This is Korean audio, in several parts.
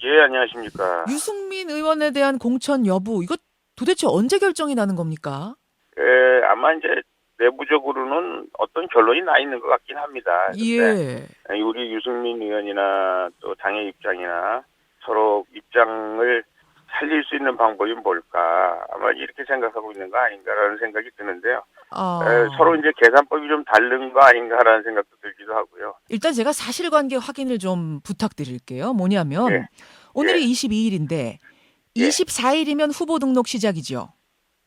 예, 안녕하십니까. 유승민 의원에 대한 공천 여부, 이거 도대체 언제 결정이 나는 겁니까? 아마 이제 내부적으로는 어떤 결론이 나 있는 것 같긴 합니다. 근데 예. 우리 유승민 의원이나 또 당의 입장이나 서로 입장을 살릴 수 있는 방법이 뭘까? 아마 이렇게 생각하고 있는 거 아닌가라는 생각이 드는데요. 서로 아, 이제 계산법이 좀 다른 거 아닌가라는 생각도 들기도 하고요. 일단 제가 사실관계 확인을 좀 부탁드릴게요. 예, 뭐냐면, 오늘이 예, 22일인데, 예, 24일이면 후보 등록 시작이죠.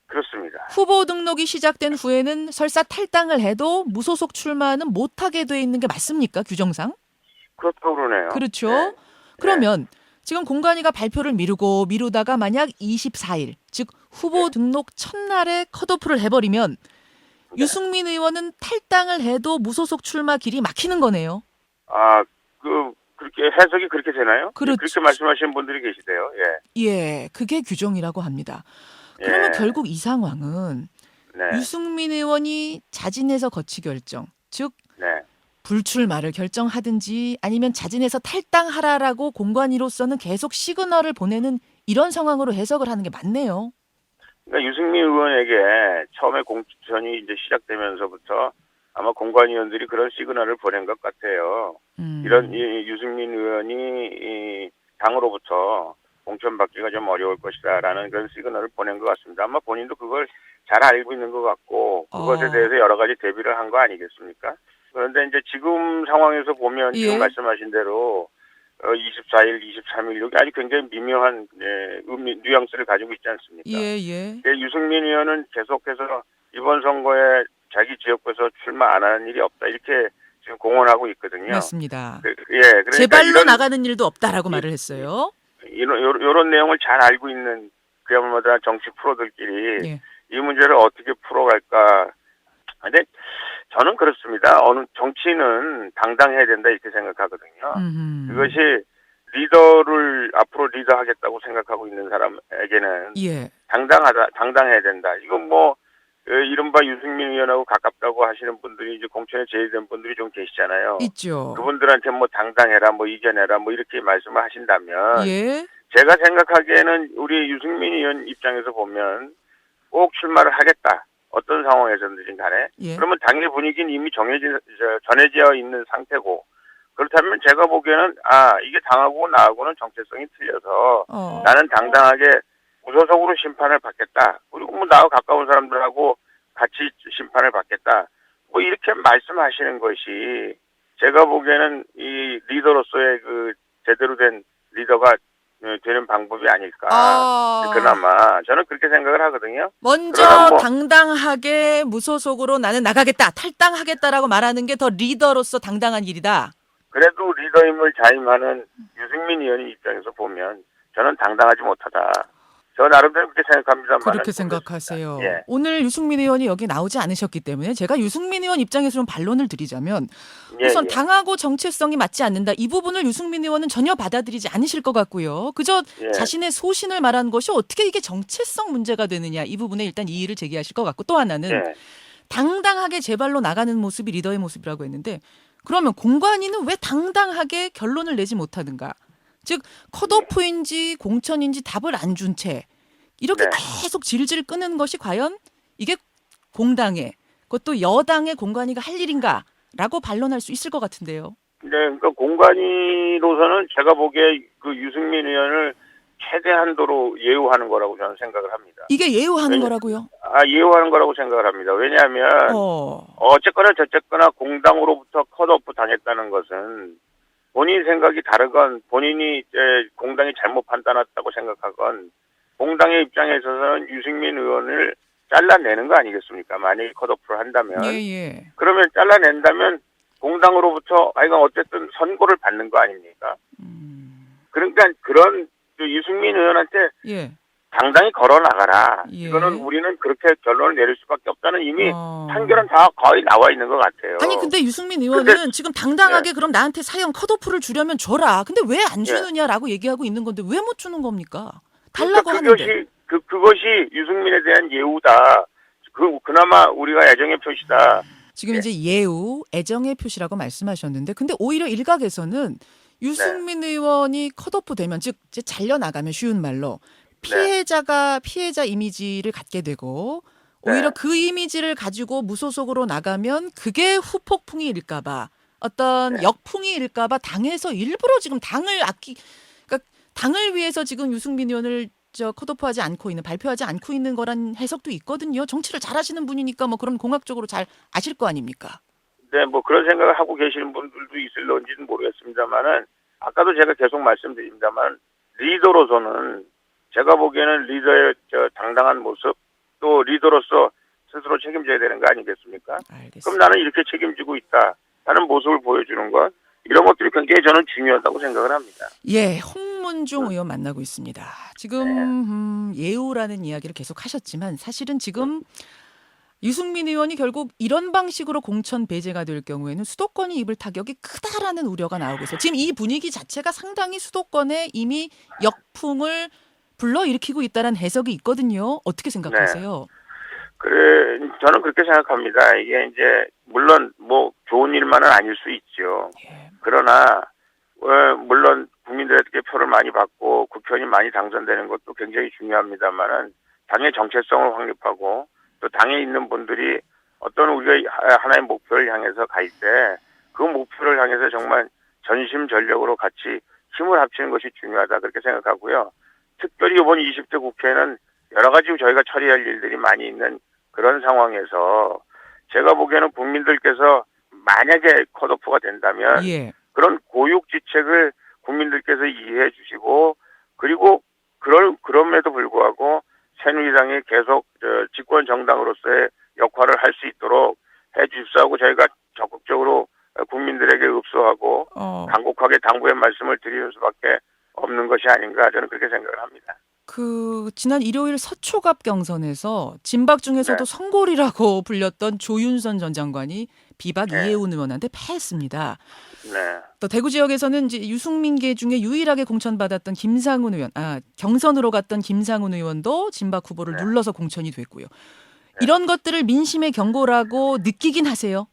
그렇습니다. 후보 등록이 시작된 후에는 설사 탈당을 해도 무소속 출마는 못하게 돼 있는 게 맞습니까? 규정상? 그렇다고 그러네요. 그렇죠. 예, 예, 그러면 지금 공관위가 발표를 미루다가 만약 24일, 즉 후보 예, 등록 첫날에 컷오프를 해버리면 네. 유승민 의원은 탈당을 해도 무소속 출마 길이 막히는 거네요. 아, 그렇게 해석이 그렇게 되나요? 예, 그렇죠. 그렇게 말씀하시는 분들이 계시대요. 예, 예, 그게 규정이라고 합니다. 그러면 예, 결국 이 상황은 네, 유승민 의원이 자진해서 거취 결정, 즉 네. 불출마를 결정하든지 아니면 자진해서 탈당하라라고 공관위로서는 계속 시그널을 보내는 이런 상황으로 해석을 하는 게 맞네요. 그러니까 유승민 의원에게 처음에 공천이 이제 시작되면서부터 아마 공관위원들이 그런 시그널을 보낸 것 같아요. 이런 이 음, 유승민 의원이 당으로부터 공천받기가 좀 어려울 것이다라는 그런 시그널을 보낸 것 같습니다. 아마 본인도 그걸 잘 알고 있는 것 같고 그것에 어, 대해서 여러 가지 대비를 한 거 아니겠습니까? 그런데 이제 지금 상황에서 보면 지금 예, 말씀하신 대로 24일, 23일 여기 아주 굉장히 미묘한 뉘앙스를 가지고 있지 않습니까? 예, 예. 유승민 의원은 계속해서 이번 선거에 자기 지역구에서 출마 안 하는 일이 없다 이렇게 지금 공언하고 있거든요. 맞습니다. 예, 제 그러니까 발로 나가는 일도 없다라고 이- 말을 했어요. 이런 내용을 잘 알고 있는 그야말로 정치 프로들끼리 예. 이 문제를 어떻게 풀어갈까. 근데 저는 그렇습니다. 어느 정치는 당당해야 된다 이렇게 생각하거든요. 음. 그것이 리더를 앞으로 리더하겠다고 생각하고 있는 사람에게는 예. 당당해야 된다. 이건 뭐 이른바 유승민 의원하고 가깝다고 하시는 분들이 이제 공천에 제의된 분들이 좀 계시잖아요. 있죠. 그분들한테 뭐 당당해라, 뭐 이겨내라, 뭐 이렇게 말씀을 하신다면 예. 제가 생각하기에는 우리 유승민 의원 입장에서 보면 꼭 출마를 하겠다. 어떤 상황에서든지 간에. 예. 그러면 당의 분위기는 이미 전해져 있는 상태고 그렇다면 제가 보기에는 이게 당하고 나하고는 정체성이 틀려서 어. 나는 당당하게 무소속으로 심판을 받겠다. 그리고 뭐 나하고 가까운 사람들하고 같이 심판을 받겠다. 뭐 이렇게 말씀하시는 것이 제가 보기에는 이 리더로서의 그 제대로 된 리더가 되는 방법이 아닐까. 아. 그나마 저는 그렇게 생각을 하거든요. 그러나 먼저 뭐 당당하게 무소속으로 나는 나가겠다, 탈당하겠다라고 말하는 게 더 리더로서 당당한 일이다. 그래도 리더임을 자임하는 유승민 의원의 입장에서 보면 저는 당당하지 못하다. 저 나름대로 그렇게 생각합니다만은 그렇게 모르겠습니다. 생각하세요. 예, 오늘 유승민 의원이 여기 나오지 않으셨기 때문에 제가 유승민 의원 입장에서 좀 반론을 드리자면 예, 우선 예, 당하고 정체성이 맞지 않는다. 이 부분을 유승민 의원은 전혀 받아들이지 않으실 것 같고요. 그저 예, 자신의 소신을 말한 것이 어떻게 이게 정체성 문제가 되느냐. 이 부분에 일단 이의를 제기하실 것 같고 또 하나는 예. 당당하게 제 발로 나가는 모습이 리더의 모습이라고 했는데 그러면 공관위는 왜 당당하게 결론을 내지 못하는가? 즉 컷오프인지 공천인지 답을 안 준 채 이렇게 네. 계속 질질 끄는 것이 과연 이게 공당의 그것도 여당의 공관위가 할 일인가라고 반론할 수 있을 것 같은데요. 네, 그러니까 공관위로서는 제가 보기에 그 유승민 의원을 최대한도로 예우하는 거라고 저는 생각을 합니다. 이게 예우하는 왜냐, 거라고요? 예우하는 거라고 생각을 합니다. 왜냐하면 어, 어쨌거나 저쨌거나 공당으로부터 컷오프 당했다는 것은 본인 생각이 다르건 본인이 이제 공당이 잘못 판단했다고 생각하건 공당의 입장에 있어서는 유승민 의원을 잘라내는 거 아니겠습니까? 만약에 컷오프를 예, 한다면 예. 그러면 잘라낸다면 공당으로부터 이건 어쨌든 선고를 받는 거 아닙니까? 그러니까 그런 그 유승민 의원한테 예, 당당히 걸어 나가라. 이거는 예. 우리는 그렇게 결론을 내릴 수밖에 없다는 이미 어. 판결은 다 거의 나와 있는 것 같아요. 아니 근데 유승민 근데 의원은 지금 예, 당당하게 그럼 나한테 사형 컷오프를 주려면 줘라. 근데 왜 안 예. 주느냐라고 얘기하고 있는 건데 왜 못 주는 겁니까? 그러니까 달라고 하는데. 그것이 유승민에 대한 예우다. 그나마 우리가 애정의 표시다. 지금 예, 이제 예우, 애정의 표시라고 말씀하셨는데 근데 오히려 일각에서는 네, 유승민 의원이 컷오프 되면 즉 이제 잘려 나가면 쉬운 말로 네, 피해자 이미지를 갖게 되고 오히려 네, 그 이미지를 가지고 무소속으로 나가면 그게 후폭풍이 일까봐 어떤 네. 역풍이 일까봐 당에서 일부러 지금 그러니까 당을 위해서 지금 유승민 의원을 컷오프하지 않고 있는 발표하지 않고 있는 거란 해석도 있거든요. 정치를 잘하시는 분이니까 뭐 그런 공학적으로 잘 아실 거 아닙니까? 네, 뭐 그런 생각을 하고 계시는 분들도 있을런지는 모르겠습니다만은 아까도 제가 계속 말씀드립니다만 리더로서는 제가 보기에는 리더의 당당한 모습 또 리더로서 스스로 책임져야 되는 거 아니겠습니까? 그럼 알겠습니다. 나는 이렇게 책임지고 있다. 하는 모습을 보여주는 것 이런 것들이 굉장히 저는 중요하다고 생각을 합니다. 예, 홍문종 음, 의원 만나고 있습니다. 지금 네, 예우라는 이야기를 계속 하셨지만 사실은 지금 유승민 의원이 결국 이런 방식으로 공천 배제가 될 경우에는 수도권이 입을 타격이 크다라는 우려가 나오고 있어요. 지금 이 분위기 자체가 상당히 수도권에 이미 역풍을 불러일으키고 있다는 해석이 있거든요. 어떻게 네. 생각하세요? 그래, 저는 그렇게 생각합니다. 이게 이제, 물론, 뭐, 좋은 일만은 아닐 수 있죠. 예. 그러나, 물론, 국민들에게 표를 많이 받고, 국회의원이 많이 당선되는 것도 굉장히 중요합니다만은, 당의 정체성을 확립하고, 또 당에 있는 분들이 어떤 우리가 하나의 목표를 향해서 갈 때, 그 목표를 향해서 정말 전심전력으로 같이 힘을 합치는 것이 중요하다. 그렇게 생각하고요. 특별히 이번 20대 국회는 여러 가지 저희가 처리할 일들이 많이 있는 그런 상황에서 제가 보기에는 국민들께서 만약에 컷오프가 된다면 예. 그런 고육지책을 국민들께서 이해해 주시고 그리고 그럼에도 불구하고 새누리당이 계속 집권 정당으로서의 역할을 할 수 있도록 해 주십사고 저희가 적극적으로 국민들에게 읍소하고 어, 간곡하게 당부의 말씀을 드리는 수밖에 없는 것이 아닌가 저는 그렇게 생각을 합니다. 지난 일요일 서초갑 경선에서 진박 네, 중에서도 성골이라고 불렸던 조윤선 전 장관이 비박 네, 이해운 의원한테 패했습니다. 네, 또 대구 지역에서는 이제 유승민계 중에 유일하게 공천받았던 김상훈 의원, 경선으로 갔던 김상훈 의원도 진박 후보를 네, 눌러서 공천이 됐고요. 네. 이런 것들을 민심의 경고라고 느끼긴 하세요.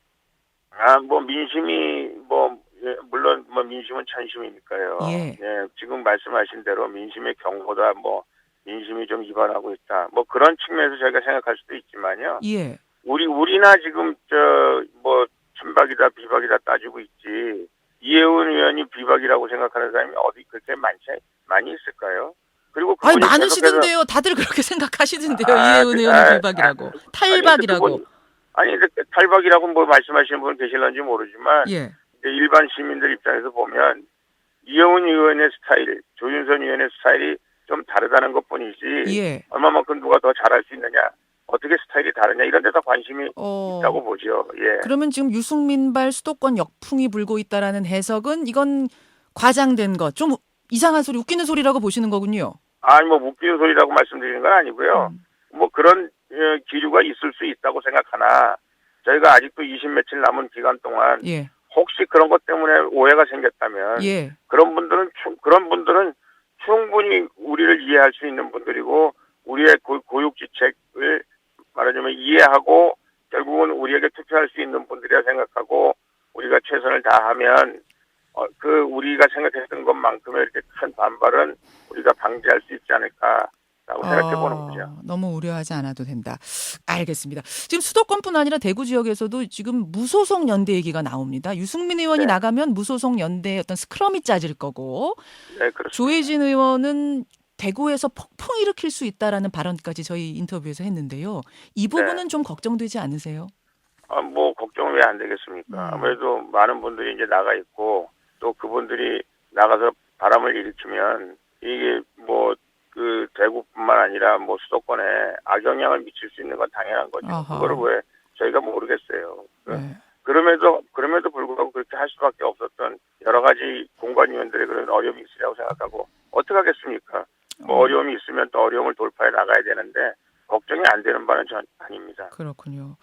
뭐 민심이 뭐 물론 뭐 민심은 천심이니까요. 예, 예, 지금 말씀하신 대로 민심의 경보다 뭐 민심이 좀 위반하고 있다. 뭐 그런 측면에서 저희가 생각할 수도 있지만요. 예. 우리나 지금 뭐 친박이다 비박이다 따지고 있지. 이해운 의원이 비박이라고 생각하는 사람이 어디 그렇게 많이 있을까요? 그리고 아니 그분이 계속해서 많으시던데요. 다들 그렇게 생각하시던데요. 이해운 의원이 비박이라고, 아니 근데 탈박이라고. 아니 근데 탈박이라고 뭐 말씀하시는 분 계실런지 모르지만 예, 이제 일반 시민들 입장에서 보면 이영훈 의원의 스타일, 조윤선 의원의 스타일이 좀 다르다는 것뿐이지 예. 얼마만큼 누가 더 잘할 수 있느냐, 어떻게 스타일이 다르냐 이런 데서 관심이 어, 있다고 보죠. 예. 그러면 지금 유승민발 수도권 역풍이 불고 있다라는 해석은 이건 과장된 것, 좀 이상한 소리, 웃기는 소리라고 보시는 거군요. 아니 뭐 웃기는 소리라고 말씀드리는 건 아니고요. 음. 뭐 그런 기류가 있을 수 있다고 생각하나 저희가 아직도 20 며칠 남은 기간 동안 예, 혹시 그런 것 때문에 오해가 생겼다면 예. 그런 분들은 충분히 우리를 이해할 수 있는 분들이고 우리의 고육지책을 말하자면 이해하고 결국은 우리에게 투표할 수 있는 분들이라 생각하고 우리가 최선을 다하면 우리가 생각했던 것만큼의 이렇게 큰 반발은 우리가 방지할 수 있지 않을까라고 생각해 보는 거죠. 너무 우려하지 않아도 된다. 알겠습니다. 지금 수도권뿐 아니라 대구 지역에서도 지금 무소속 연대 얘기가 나옵니다. 유승민 의원이 네, 나가면 무소속 연대의 어떤 스크럼이 짜질 거고 네 그렇습니다. 조혜진 의원은 대구에서 폭풍 일으킬 수 있다라는 발언까지 저희 인터뷰에서 했는데요. 이 네, 부분은 좀 걱정되지 않으세요? 뭐 걱정은 왜 안 되겠습니까? 음. 아무래도 많은 분들이 이제 나가 있고 또 그분들이 나가서 바람을 일으키면 이게 뭐 그 대구뿐만 아니라 뭐 수도권에 악영향을 미칠 수 있는 건 당연한 거죠. 그거를 아하. 왜 저희가 모르겠어요. 네. 그럼에도 불구하고 그렇게 할 수밖에 없었던 여러 가지 공관위원들의 그런 어려움이 있으리라고 생각하고 어떻게 하겠습니까? 뭐 어, 어려움이 있으면 또 어려움을 돌파해 나가야 되는데 걱정이 안 되는 바는 전 아닙니다. 그렇군요.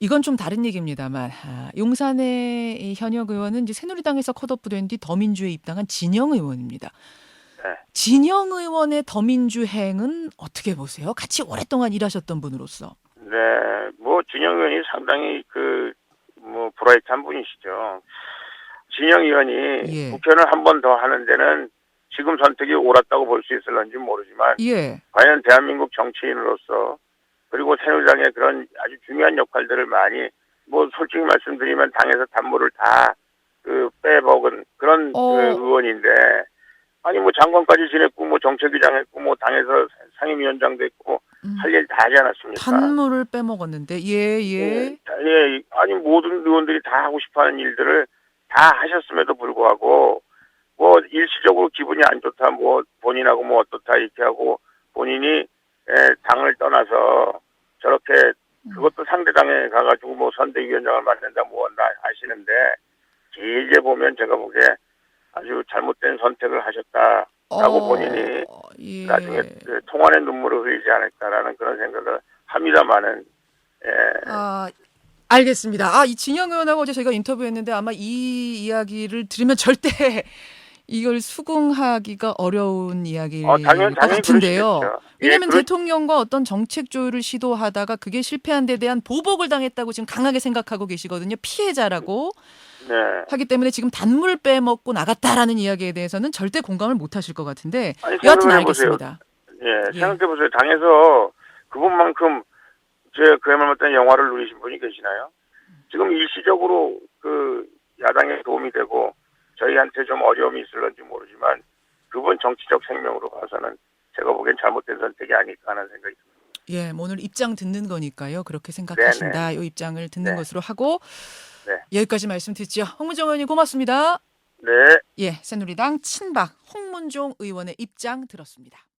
이건 좀 다른 얘기입니다만 용산의 이 현역 의원은 이제 새누리당에서 컷오프된 뒤 더민주에 입당한 진영 의원입니다. 네. 진영 의원의 더민주행은 어떻게 보세요? 같이 오랫동안 일하셨던 분으로서. 네, 뭐 진영 의원이 상당히 뭐 브라이트한 분이시죠. 진영 의원이 예. 국회의원을 한 번 더 하는 데는 지금 선택이 옳았다고 볼 수 있을런지 모르지만 예. 과연 대한민국 정치인으로서 그리고 새누리당의 그런 아주 중요한 역할들을 많이 뭐 솔직히 말씀드리면 당에서 단물을 다 빼먹은 그런 의원인데 아니 뭐 장관까지 지냈고 뭐 정책위장 했고 뭐 당에서 상임위원장도 했고 할 일 다 하지 않았습니까? 단물을 빼먹었는데 예. 예, 아니 모든 의원들이 다 하고 싶어하는 일들을 다 하셨음에도 불구하고 뭐 일시적으로 기분이 안 좋다 뭐 본인하고 뭐 어떻다 이렇게 하고 본인이 당을 떠나서 저렇게 그것도 상대당에 가가지고 뭐 선대위원장을 맡는다 뭐 한다 하시는데 길게 보면 제가 보기에 아주 잘못된 선택을 하셨다라고 본인이 예. 나중에 통안의 눈물을 흘리지 않을까라는 그런 생각을 합니다만은 알겠습니다. 이 진영 의원하고 어제 저희가 인터뷰했는데 아마 이 이야기를 들으면 절대 이걸 수긍하기가 어려운 이야기일 당연히 것 같은데요. 그러시겠죠. 왜냐하면 예, 대통령과 어떤 정책 조율을 시도하다가 그게 실패한 데 대한 보복을 당했다고 지금 강하게 생각하고 계시거든요. 피해자라고 네. 하기 때문에 지금 단물 빼먹고 나갔다라는 이야기에 대해서는 절대 공감을 못 하실 것 같은데 아니, 여하튼 생각해보세요. 알겠습니다. 예, 생각해보세요. 당에서 그분만큼 그야말로 어떤 영화를 누리신 분이 계시나요? 지금 일시적으로 야당에 도움이 되고 저희한테 좀 어려움이 있을런지 모르지만 그분 정치적 생명으로 봐서는 제가 보기엔 잘못된 선택이 아닐까 하는 생각이 듭니다. 예, 뭐 오늘 입장 듣는 거니까요. 그렇게 생각하신다. 이 입장을 듣는 네. 것으로 하고 네. 여기까지 말씀 듣죠. 홍문종 의원님 고맙습니다. 네. 예, 새누리당 친박 홍문종 의원의 입장 들었습니다.